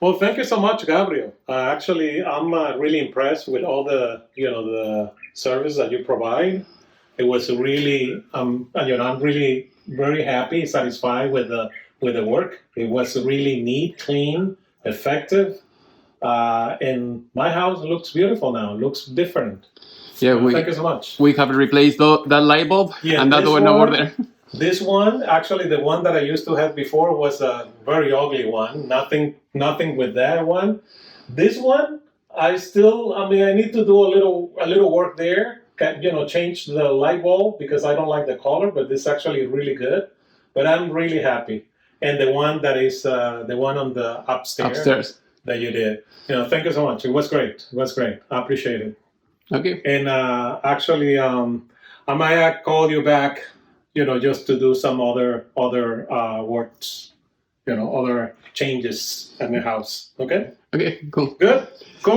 Well, thank you so much, Gabriel. Actually, I'm really impressed with all the service that you provide. It was really, I'm really very happy, satisfied with the work. It was really neat, clean, effective, and my house looks beautiful now. Looks different. Yeah, Thank you so much. We have replaced that light bulb, Yeah, and that this one over one- there. This one, actually, the one that I used to have before was a very ugly one. Nothing with that one. This one, I need to do a little work there. Change the light bulb because I don't like the color, but this is actually really good. But I'm really happy. And the one that is the one on the upstairs that you did. Thank you so much. It was great. It was great. I appreciate it. Okay. And actually, I might call you back, just to do some other works, other changes in the house. Okay. Okay. Cool. Good. Cool.